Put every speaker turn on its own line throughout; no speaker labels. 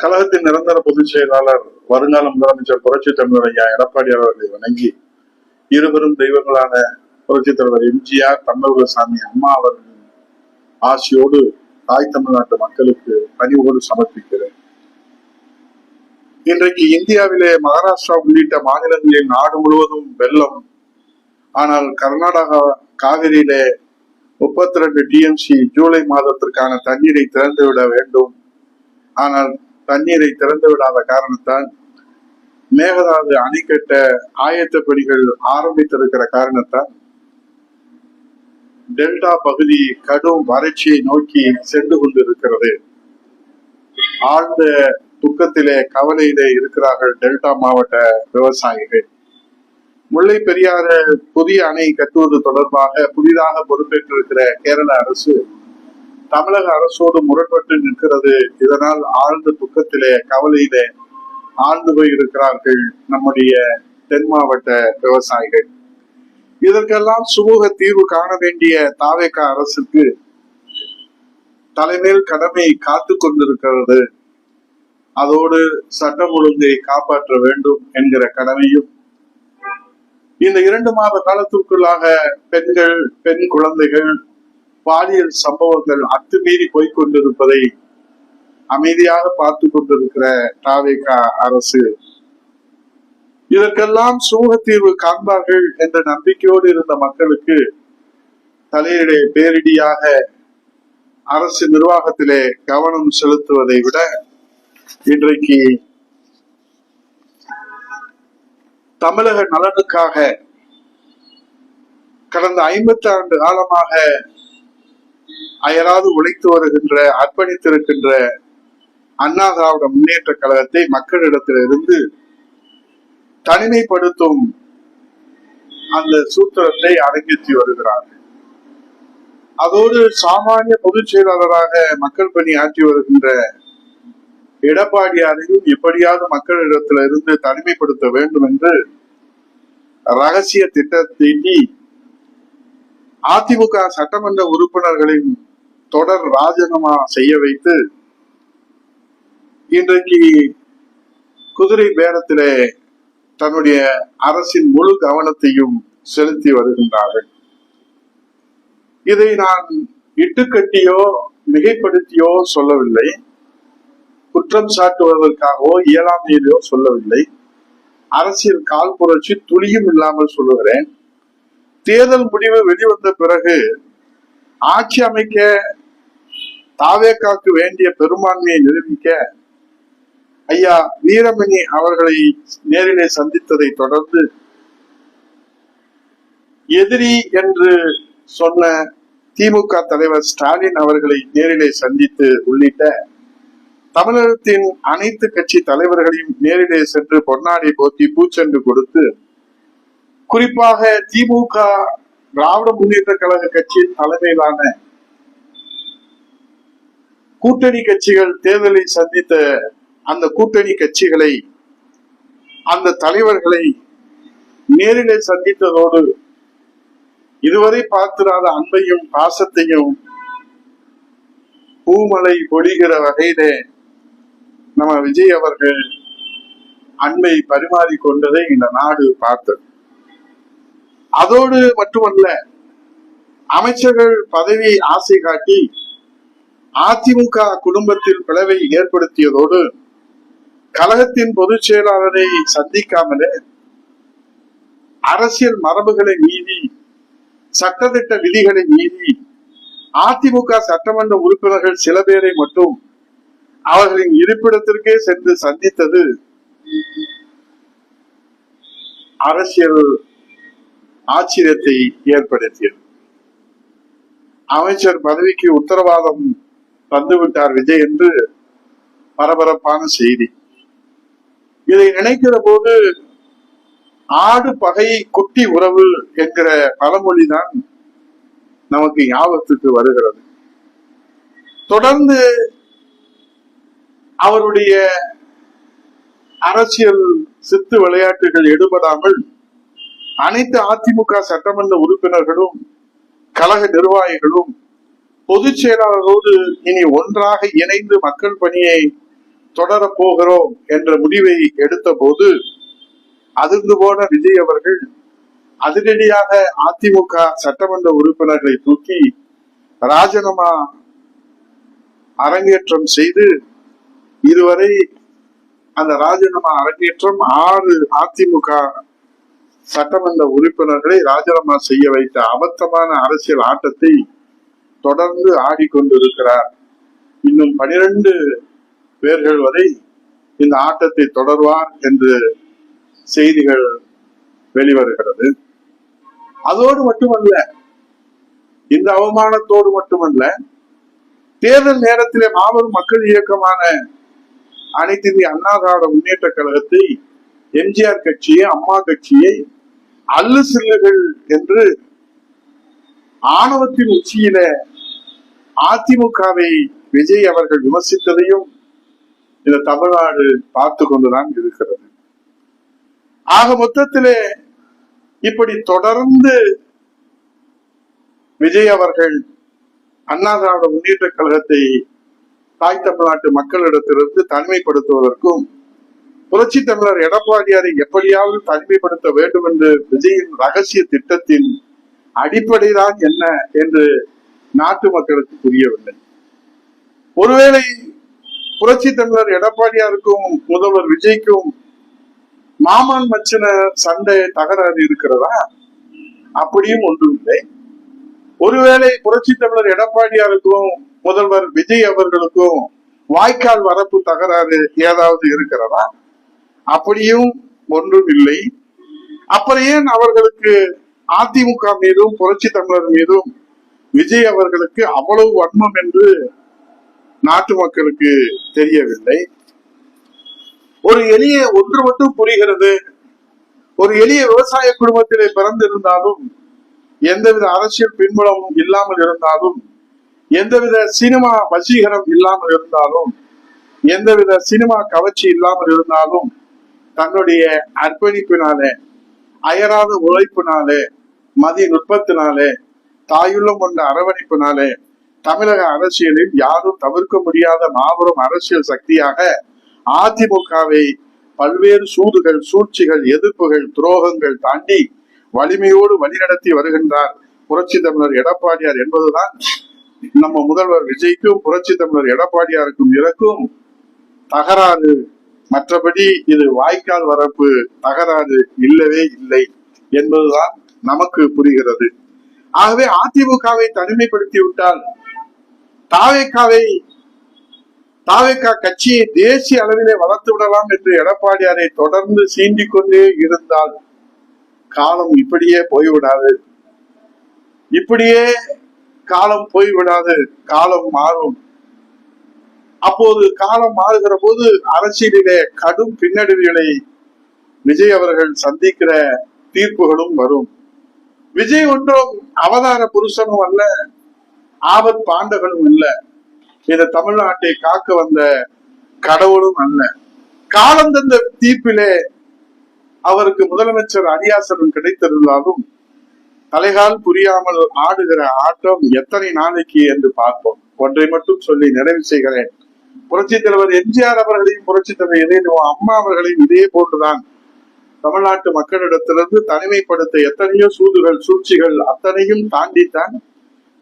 கழகத்தின் நிரந்தர பொதுச் செயலாளர் வருங்கால முதலமைச்சர் புரட்சி தமிழர் ஐயா எடப்பாடி அவர்களை வணங்கி இருவரும் தெய்வங்களான புரட்சி தலைவர் எம்ஜிஆர், தமிழகசாமி அம்மா அவர்களின் ஆசியோடு தாய் தமிழ்நாட்டு மக்களுக்கு பணிவோடு சமர்ப்பிக்கிறேன். இன்றைக்கு இந்தியாவிலே மகாராஷ்டிரா உள்ளிட்ட மாநிலங்களில் நாடு முழுவதும் வெள்ளம். ஆனால் கர்நாடகா காவிரியிலே 32 TMC ஜூலை மாதத்திற்கான தண்ணீரை திறந்துவிட வேண்டும். ஆனால் தண்ணீரை திறந்து விடாத காரணத்தால் மேகதாது அணை கட்ட ஆயத்த பணிகள் ஆரம்பித்திருக்கிற காரணத்தால் டெல்டா பகுதி கடும் வறட்சியை நோக்கி சென்று கொண்டிருக்கிறது. ஆழ்ந்த துக்கத்திலே கவலையிலே இருக்கிறார்கள் டெல்டா மாவட்ட விவசாயிகள். முல்லை பெரியாறு புதிய அணை கட்டுவது தொடர்பாக புதிதாக பொறுப்பேற்றிருக்கிற கேரள அரசு தமிழக அரசோடு முரண்பட்டு நிற்கிறது. இதனால் ஆழ்ந்த துக்கத்திலே கவலையிலே ஆழ்ந்து போய் இருக்கிறார்கள் நம்முடைய தென் மாவட்ட விவசாயிகள். இதற்கெல்லாம் சுமூக தீர்வு காண வேண்டிய தாவேக அரசுக்கு தலைமையில் கடமை காத்து கொண்டிருக்கிறது. அதோடு சட்டம் ஒழுங்கை காப்பாற்ற வேண்டும் என்கிற கடமையும் இந்த 2 மாத காலத்திற்குள்ளாக பெண்கள், பெண் குழந்தைகள் பாலியல் சம்பவங்கள் அத்துமீறி போய்கொண்டிருப்பதை அமைதியாக பார்த்து கொண்டிருக்கிற தாவேக அரசு இதற்கெல்லாம் சுமூக தீர்வு காண்பார்கள் என்ற நம்பிக்கையோடு இருந்த மக்களுக்கு தலையிலே பேரிடியாக அரசு நிர்வாகத்திலே கவனம் செலுத்துவதை விட இன்றைக்கு தமிழக நலனுக்காக கடந்த 50 ஆண்டு காலமாக அயராது உழைத்து வருகின்ற, அர்ப்பணித்திருக்கின்ற அண்ணா திராவிட முன்னேற்ற கழகத்தை மக்களிடத்திலிருந்து தனிமைப்படுத்தும் அந்த சூத்திரத்தை அரங்கேற்றி வருகிறார்கள். அதோடு சாமானிய பொதுச் செயலாளராக மக்கள் பணி ஆற்றி வருகின்ற எடப்பாடியாரையும் எப்படியாவது மக்களிடத்திலிருந்து தனிமைப்படுத்த வேண்டும் என்று ரகசிய திட்டத்தை அதிமுக சட்டமன்ற உறுப்பினர்களின் தொடர் ராஜினாமா செய்ய வைத்து இன்றைக்கு குதிரை பேரத்திலே தன்னுடைய அரசின் முழு கவனத்தையும் செலுத்தி வருகின்றார்கள். இதை நான் இட்டுக்கட்டியோ மிகைப்படுத்தியோ சொல்லவில்லை, குற்றம் சாட்டுவதற்காகவோ இயலாமையிலோ சொல்லவில்லை. அரசியல் கால் புரட்சி துளியும் இல்லாமல் சொல்லுகிறேன். தேர்தல் முடிவு வெளிவந்த பிறகு ஆட்சி அமைக்க தாவேகாக்கு வேண்டிய பெரும்பான்மையை நிரூபிக்க ஐயா வீரமணி அவர்களை நேரிலே சந்தித்ததை தொடர்ந்து எதிரி என்று சொன்ன திமுக தலைவர் ஸ்டாலின் அவர்களை நேரிலே சந்தித்து உள்ளிட்ட தமிழகத்தின் அனைத்து கட்சி தலைவர்களையும் நேரிலே சென்று பொன்னாடை போத்தி பூச்செண்டு கொடுத்து, குறிப்பாக திமுக திராவிட முன்னேற்ற கழக கட்சியின் தலைமையிலான கூட்டணி கட்சிகள் தேர்தலை சந்தித்த அந்த கூட்டணி கட்சிகளை, அந்த தலைவர்களை நேரிலே சந்தித்ததோடு இதுவரை பார்த்திராத அன்பையும் பாசத்தையும் பூமலை பொழிகிற வகையிலே நம்ம விஜய் அவர்கள் அன்பை பரிமாறிக்கொண்டதை இந்த நாடு பார்த்தது. அதோடு மட்டுமல்ல, அமைச்சர்கள் பதவி ஆசை காட்டி அதிமுக குடும்பத்தில் பிளவை ஏற்படுத்தியதோடு கழகத்தின் பொதுச் செயலாளரை சந்திக்காமலே அரசியல் மரபுகளை மீறி, சட்டத்திட்ட விதிகளை மீறி அதிமுக சட்டமன்ற உறுப்பினர்கள் சில பேரை மட்டும் அவர்களின் இருப்பிடத்திற்கே சென்று சந்தித்தது அரசியல் ஆச்சரியத்தை ஏற்படுத்தியது. அமைச்சர் பதவிக்கு உத்தரவாதம் தந்துவிட்டார் விஜய் என்று பரபரப்பான செய்தி. இதை நினைக்கிற போது ஆடு பகை குட்டி உறவு என்கிற பழமொழிதான் நமக்கு ஞாபகத்துக்கு வருகிறது. தொடர்ந்து அவருடைய அரசியல் சித்து விளையாட்டுகள் எடுபடாமல் அனைத்து அதிமுக சட்டமன்ற உறுப்பினர்களும் கழக நிர்வாகிகளும் பொதுச் செயலாளரோடு இனி ஒன்றாக இணைந்து மக்கள் பணியை தொடர போகிறோம் என்ற முடிவை எடுத்த போது அதிர்ந்து போன விஜய் அவர்கள் அதிரடியாக அதிமுக சட்டமன்ற உறுப்பினர்களை தூக்கி ராஜினாமா அரங்கேற்றம் செய்து இதுவரை அந்த ராஜினாமா அரங்கேற்றம் 6 அதிமுக சட்டமன்ற உறுப்பினர்களை ராஜினாமா செய்ய வைத்த அபத்தமான அரசியல் ஆட்டத்தை தொடர்ந்து ஆடிக்கொண்டிருக்கிறார். இன்னும் 12 பேர்கள் வரை இந்த ஆட்டத்தை தொடர்வார் என்று செய்திகள் வெளிவருகிறது. அதோடு மட்டுமல்ல, இந்த அவமானத்தோடு மட்டுமல்ல, தேர்தல் நேரத்திலே மாபெரும் மக்கள் இயக்கமான அனைத்து இந்திய அண்ணா திராவிட முன்னேற்ற கழகத்தை, எம்ஜிஆர் கட்சியை, அம்மா கட்சியை அல்லு சில்லுகள் என்று ஆணவத்தின் உச்சியில அதிமுகவை விஜய் அவர்கள் விமர்சித்ததையும் இந்த தமிழ்நாடு பார்த்து கொண்டுதான் இருக்கிறது. ஆக மொத்தத்திலே இப்படி தொடர்ந்து விஜய் அவர்கள் அண்ணா திராவிட முன்னேற்ற கழகத்தை தாய் தமிழ்நாட்டு மக்களிடத்திலிருந்து தனிமைப்படுத்துவதற்கும் புரட்சி தமிழர் எடப்பாடியாரை எப்படியாவது தனிமைப்படுத்த வேண்டும் என்று விஜயின் ரகசிய திட்டத்தின் அடிப்படைதான் என்ன என்று நாட்டு மக்களுக்கு புரியவில்லை. ஒருவேளை புரட்சி தமிழர் எடப்பாடியாருக்கும் முதல்வர் விஜய்க்கும் மாமன் மச்சின சண்டை தகராறு இருக்கிறதா? அப்படியும் ஒன்றும் இல்லை. ஒருவேளை புரட்சி தமிழர் எடப்பாடியாருக்கும் முதல்வர் விஜய் அவர்களுக்கும் வாய்க்கால் வரப்பு தகராறு ஏதாவது இருக்கிறதா? அப்படியும் ஒன்றும் இல்லை. அப்புறம் ஏன் அவர்களுக்கு அதிமுக மீதும் புரட்சி தமிழர் மீதும் விஜய் அவர்களுக்கு அவ்வளவு வன்மம் என்று நாட்டு மக்களுக்கு தெரியவில்லை. ஒரு எளிய ஒன்று மட்டும் புரிகிறது. ஒரு எளிய விவசாய குடும்பத்திலே பிறந்திருந்தாலும், எந்தவித அரசியல் பின்புலமும் இல்லாமல் இருந்தாலும், எந்தவித சினிமா வசீகரம் இல்லாமல் இருந்தாலும், எந்தவித சினிமா கவர்ச்சி இல்லாமல் இருந்தாலும், தன்னுடைய அர்ப்பணிப்பினாலே, அயராத உழைப்பினாலே, மதிய நுட்பத்தினாலே, தாயுள்ளம் கொண்ட அரவணைப்பினாலே தமிழக அரசியலில் யாரும் தவிர்க்க முடியாத மாபெரும் அரசியல் சக்தியாக அதிமுகவை பல்வேறு சூதுகள், சூழ்ச்சிகள், எதிர்ப்புகள், துரோகங்கள் தாண்டி வலிமையோடு வழிநடத்தி வருகின்றார் புரட்சி தமிழர் எடப்பாடியார் என்பதுதான் நம்ம முதல்வர் விஜய்க்கும் புரட்சி தமிழர் எடப்பாடியாருக்கும் இருக்கும் தகராறு. மற்றபடி இது வாய்க்கால் வரப்பு தகராறு இல்லவே இல்லை என்பதுதான் நமக்கு புரிகிறது. ஆகவே அதிமுகவை தனிமைப்படுத்தி விட்டால் தாவேகா கட்சியை தேசிய அளவிலே வளர்த்து விடலாம் என்று எடப்பாடியாரை தொடர்ந்து சீண்டிக் கொண்டே இருந்தால் காலம் இப்படியே போய்விடாது. இப்படியே காலம் போய்விடாது. காலம் மாறும். அப்போது காலம் மாறுகிற போது அரசியலிலே கடும் பின்னடைவுகளை விஜய் அவர்கள் சந்திக்கிற தீர்ப்புகளும் வரும். விஜய் ஒன்றும் அவதார புருஷனும் அல்ல, ஆபத் பாண்டகனும் அல்ல, இந்த தமிழ்நாட்டை காக்க வந்த கடவுளும் அல்ல. காலம் தந்த தீர்ப்பிலே அவருக்கு முதலமைச்சர் அரியாசனம் கிடைத்திருந்தாலும் தலைகால் புரியாமல் ஆடுகிற ஆட்டம் எத்தனை நாளைக்கு என்று பார்ப்போம். ஒன்றை மட்டும் சொல்லி நிறைவு செய்கிறேன். புரட்சி தலைவர் எம்ஜிஆர் அவர்களையும் புரட்சி தலைவர் அம்மா அவர்களையும் இதே போன்றுதான் தமிழ்நாட்டு மக்களிடத்திலிருந்து தனிமைப்படுத்த எத்தனையோ சூதுகள், சூழ்ச்சிகள் அத்தனையும் தாண்டித்தான்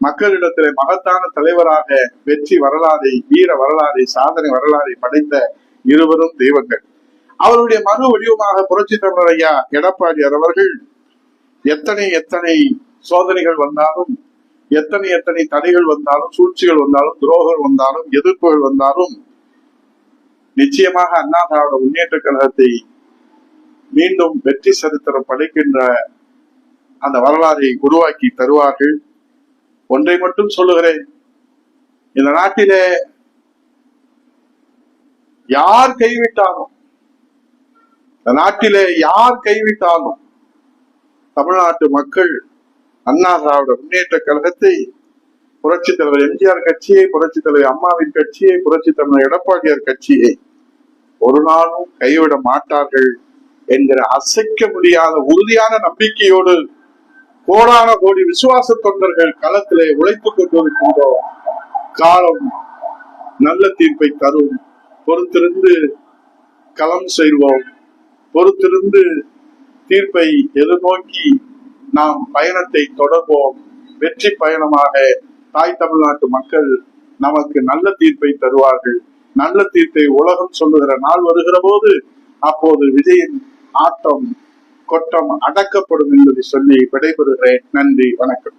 மக்களிடத்திலே மகத்தான தலைவராக வெற்றி வரலாறை, வீர வரலாறை, சாதனை வரலாறை படைத்த இருவரும் தெய்வங்கள். அவருடைய மறு வடிவமாக புரட்சி தமிழர் ஐயா எடப்பாடியார் அவர்கள் எத்தனை சோதனைகள் வந்தாலும், எத்தனை தடைகள் வந்தாலும், சூழ்ச்சிகள் வந்தாலும், துரோகங்கள் வந்தாலும், எதிர்ப்புகள் வந்தாலும் நிச்சயமாக அண்ணா திராவிட முன்னேற்ற கழகத்தை மீண்டும் வெற்றி சரித்திரம் படைக்கின்ற அந்த வரலாறை உருவாக்கி தருவார்கள். ஒன்றை மட்டும் சொல்லுகிறேன், இந்த நாட்டிலே யார் கைவிட்டாலும், தமிழ்நாட்டு மக்கள் அண்ணா திராவிட முன்னேற்ற கழகத்தை, புரட்சி தலைவர் எம்ஜிஆர் கட்சியை, புரட்சி தலைவர் அம்மாவின் கட்சியை, புரட்சி தலைவர் எடப்பாடியார் கட்சியை ஒரு நாளும் கைவிட மாட்டார்கள் என்கிற அசைக்க முடியாத உறுதியான நம்பிக்கையோடு கோடான கோடி விசுவாச தொண்டர்கள் களத்திலே உழைத்துக் கொண்டிருக்கின்ற காலம் நல்ல தீர்ப்பை தரும். பொறுத்திருந்து களம் செய்வோம். பொறுத்திருந்து தீர்ப்பை எதிர்நோக்கி நாம் பயணத்தை தொடர்வோம். வெற்றி பயணமாக தாய் தமிழ்நாட்டு மக்கள் நமக்கு நல்ல தீர்ப்பை தருவார்கள். நல்ல தீர்ப்பை உலகம் சொல்லுகிற நாள் வருகிற போது அப்போது விஜயின் ஆட்டம் கொட்டம் அடக்கப்படும் என்பதை சொல்லி விடைபெறுகிறேன். நன்றி, வணக்கம்.